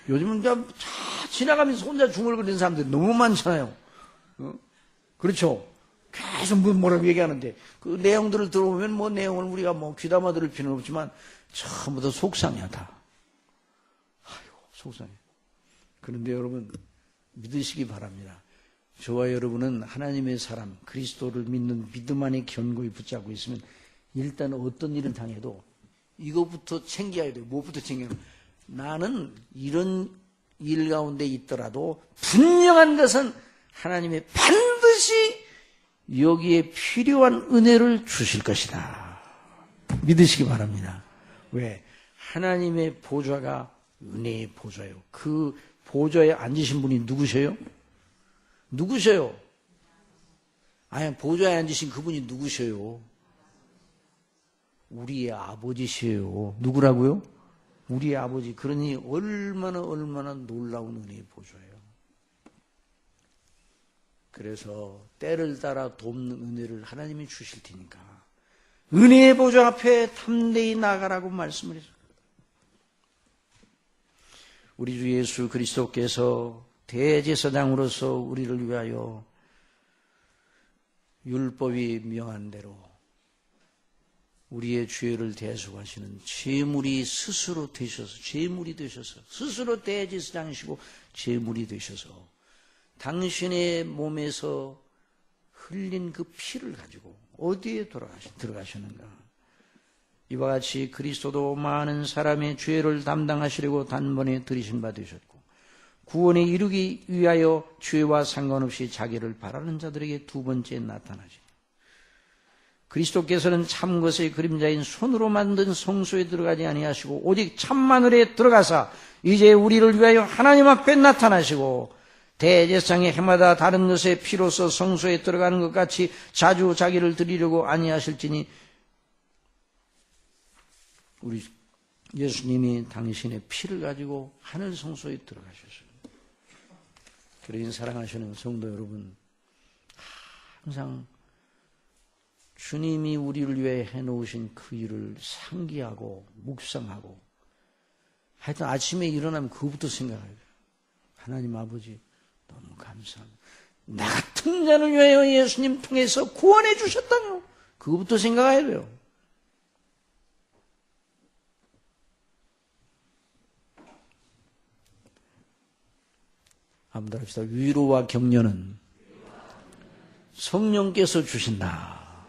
요즘은 그냥 지나가면서 혼자 중얼거리는 사람들이 너무 많잖아요. 그렇죠? 계속 뭐라고 얘기하는데 그 내용들을 들어보면 뭐 내용을 우리가 뭐 귀담아 들을 필요는 없지만 전부 다 속상하다. 아유, 속상해. 그런데 여러분 믿으시기 바랍니다. 저와 여러분은 하나님의 사람, 그리스도를 믿는 믿음 안에 견고히 붙잡고 있으면 일단 어떤 일을 당해도 이거부터 챙겨야 돼요. 뭐부터 챙겨야 돼요? 나는 이런 일 가운데 있더라도 분명한 것은 하나님의 반드시 여기에 필요한 은혜를 주실 것이다. 믿으시기 바랍니다. 왜? 하나님의 보좌가 은혜의 보좌예요. 그 보좌에 앉으신 분이 누구셔요? 누구셔요? 아니, 보좌에 앉으신 그분이 누구셔요? 우리의 아버지시에요. 누구라고요? 우리의 아버지. 그러니 얼마나 놀라운 은혜의 보좌예요. 그래서 때를 따라 돕는 은혜를 하나님이 주실 테니까 은혜의 보좌 앞에 담대히 나가라고 말씀을 했어요. 우리 주 예수 그리스도께서 대제사장으로서 우리를 위하여 율법이 명한 대로 우리의 죄를 대속하시는 제물이 스스로 되셔서 스스로 대제사장이시고 제물이 되셔서 당신의 몸에서 흘린 그 피를 가지고 어디에 들어가시는가? 이와 같이 그리스도도 많은 사람의 죄를 담당하시려고 단번에 들이신 바 되셨고 구원에 이르기 위하여 죄와 상관없이 자기를 바라는 자들에게 두 번째 나타나시니 그리스도께서는 참 것의 그림자인 손으로 만든 성소에 들어가지 아니하시고 오직 참마늘에 들어가사 이제 우리를 위하여 하나님 앞에 나타나시고 대제사장의 해마다 다른 것의 피로서 성소에 들어가는 것 같이 자주 자기를 드리려고 아니하실지니 우리 예수님이 당신의 피를 가지고 하늘 성소에 들어가셨어요. 그러니 사랑하시는 성도 여러분, 항상 주님이 우리를 위해 해놓으신 그 일을 상기하고 묵상하고 하여튼 아침에 일어나면 그것부터 생각해야 돼요. 하나님 아버지 너무 감사합니다. 나 같은 자를 위하여 예수님 통해서 구원해 주셨다뇨. 그것부터 생각해야 돼요. 한번 더 합시다. 위로와 격려는 성령께서 주신다.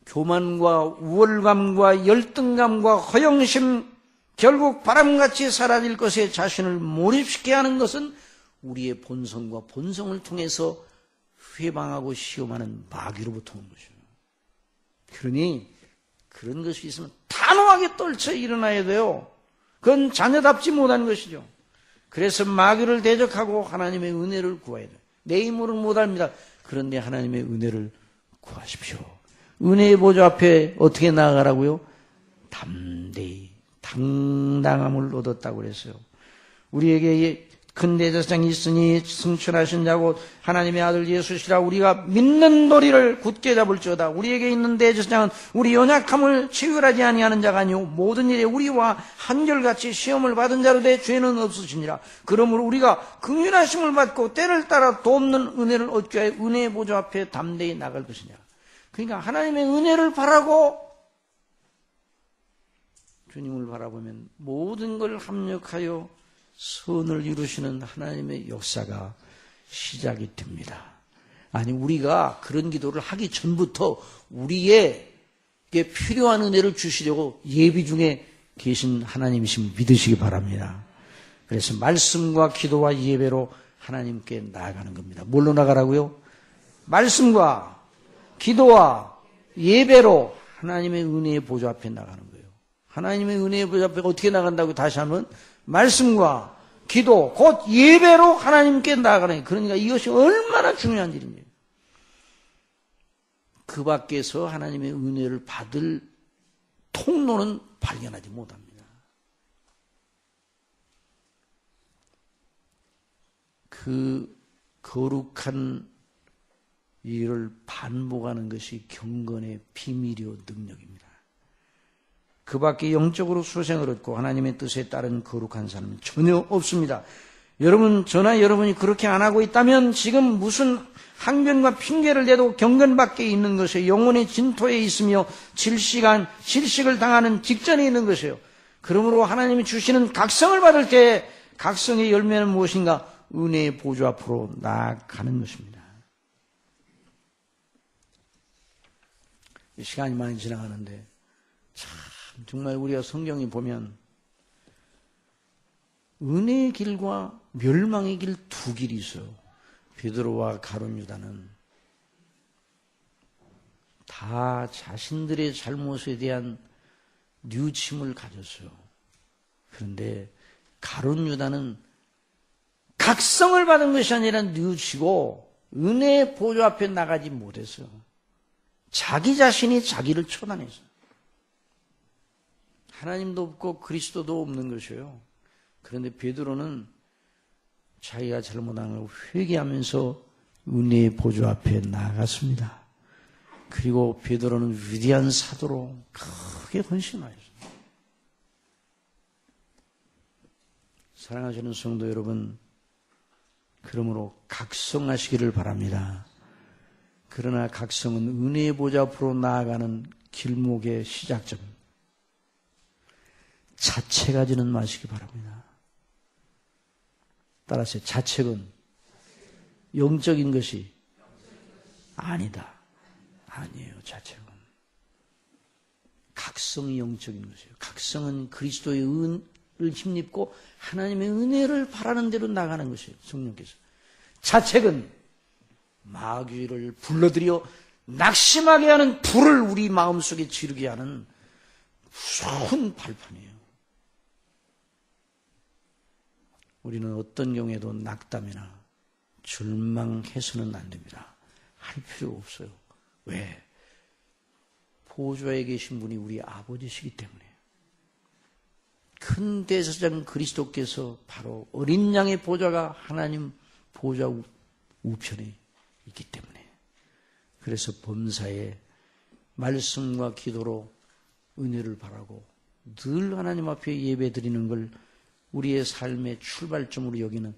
교만과 우월감과 열등감과 허영심, 결국 바람같이 사라질 것에 자신을 몰입시게 하는 것은 우리의 본성과 본성을 통해서 회방하고 시험하는 마귀로부터 오는 것이에요. 그러니 그런 것이 있으면 단호하게 떨쳐 일어나야 돼요. 그건 자녀답지 못한 것이죠. 그래서 마귀를 대적하고 하나님의 은혜를 구해야 돼요. 내 힘으로는 못합니다. 그런데 하나님의 은혜를 구하십시오. 은혜의 보좌 앞에 어떻게 나아가라고요? 담대히 당당함을 얻었다고 그랬어요. 우리에게 큰 대제사장이 있으니 승천하신 자고 하나님의 아들 예수시라. 우리가 믿는 도리를 굳게 잡을지어다. 우리에게 있는 대제사장은 우리 연약함을 체휼하지 아니하는 자가 아니오 모든 일에 우리와 한결같이 시험을 받은 자로 돼 죄는 없으시니라. 그러므로 우리가 긍휼하심을 받고 때를 따라 돕는 은혜를 얻기 위하여 은혜의 보좌 앞에 담대히 나갈 것이냐. 그러니까 하나님의 은혜를 바라고 주님을 바라보면 모든 걸 합력하여 선을 이루시는 하나님의 역사가 시작이 됩니다. 아니, 우리가 그런 기도를 하기 전부터 우리에게 필요한 은혜를 주시려고 예비 중에 계신 하나님이심을 믿으시기 바랍니다. 그래서 말씀과 기도와 예배로 하나님께 나아가는 겁니다. 뭘로 나가라고요? 말씀과 기도와 예배로 하나님의 은혜의 보좌 앞에 나가는 거예요. 하나님의 은혜의 보좌 앞에 어떻게 나간다고 다시 하면 말씀과 기도, 곧 예배로 하나님께 나아가는 거예요. 그러니까 이것이 얼마나 중요한 일입니다. 그 밖에서 하나님의 은혜를 받을 통로는 발견하지 못합니다. 그 거룩한 일을 반복하는 것이 경건의 비밀이요 능력입니다. 그 밖에 영적으로 수생을 얻고 하나님의 뜻에 따른 거룩한 사람은 전혀 없습니다. 여러분, 저나 여러분이 그렇게 안 하고 있다면 지금 무슨 항변과 핑계를 대도 경건 밖에 있는 것이에요. 영혼의 진토에 있으며 질식을 당하는 직전에 있는 것이에요. 그러므로 하나님이 주시는 각성을 받을 때 각성의 열매는 무엇인가? 은혜의 보좌 앞으로 나아가는 것입니다. 시간이 많이 지나가는데 참 정말 우리가 성경에 보면 은혜의 길과 멸망의 길 두 길이 있어요. 베드로와 가룟 유다는 다 자신들의 잘못에 대한 뉘우침을 가졌어요. 그런데 가룟 유다는 각성을 받은 것이 아니라 뉘우치고 은혜의 보좌 앞에 나가지 못했어요. 자기 자신이 자기를 처단했어요. 하나님도 없고 그리스도도 없는 것이에요. 그런데 베드로는 자기가 잘못한 걸 회개하면서 은혜의 보좌 앞에 나아갔습니다. 그리고 베드로는 위대한 사도로 크게 헌신하였어요. 사랑하시는 성도 여러분, 그러므로 각성하시기를 바랍니다. 그러나 각성은 은혜의 보좌 앞으로 나아가는 길목의 시작점입니다. 자책하지는 마시기 바랍니다. 따라서 자책은 영적인 것이 아니다. 아니에요. 자책은. 각성이 영적인 것이에요. 각성은 그리스도의 은을 힘입고 하나님의 은혜를 바라는 대로 나가는 것이에요. 성령께서. 자책은 마귀를 불러들여 낙심하게 하는 불을 우리 마음속에 지르게 하는 무서운 발판이에요. 우리는 어떤 경우에도 낙담이나 절망해서는 안 됩니다. 할 필요 없어요. 왜? 보좌에 계신 분이 우리 아버지시기 때문에. 큰 대제사장 그리스도께서 바로 어린 양의 보좌가 하나님 보좌 우편에 있기 때문에. 그래서 범사에 말씀과 기도로 은혜를 바라고 늘 하나님 앞에 예배 드리는 걸 우리의 삶의 출발점으로 여기는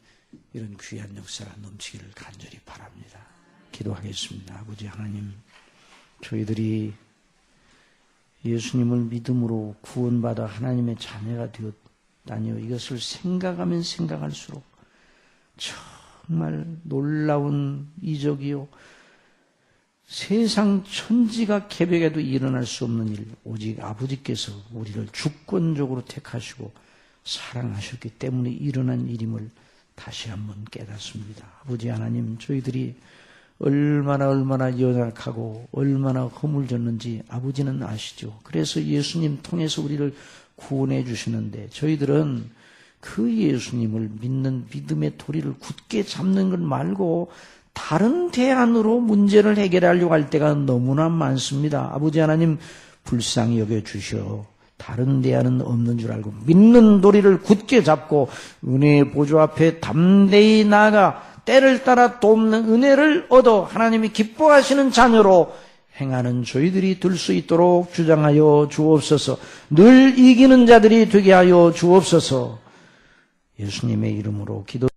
이런 귀한 역사가 넘치기를 간절히 바랍니다. 기도하겠습니다. 아버지 하나님, 저희들이 예수님을 믿음으로 구원받아 하나님의 자녀가 되었다니요. 이것을 생각하면 생각할수록 정말 놀라운 이적이요. 세상 천지가 개벽에도 일어날 수 없는 일, 오직 아버지께서 우리를 주권적으로 택하시고 사랑하셨기 때문에 일어난 일임을 다시 한번 깨닫습니다. 아버지 하나님, 저희들이 얼마나 연약하고 얼마나 허물졌는지 아버지는 아시죠. 그래서 예수님 통해서 우리를 구원해 주시는데 저희들은 그 예수님을 믿는 믿음의 도리를 굳게 잡는 것 말고 다른 대안으로 문제를 해결하려고 할 때가 너무나 많습니다. 아버지 하나님, 불쌍히 여겨주시오. 다른 대안은 없는 줄 알고 믿는 도리를 굳게 잡고 은혜의 보좌 앞에 담대히 나아가 때를 따라 돕는 은혜를 얻어 하나님이 기뻐하시는 자녀로 행하는 저희들이 될 수 있도록 주장하여 주옵소서. 늘 이기는 자들이 되게 하여 주옵소서. 예수님의 이름으로 기도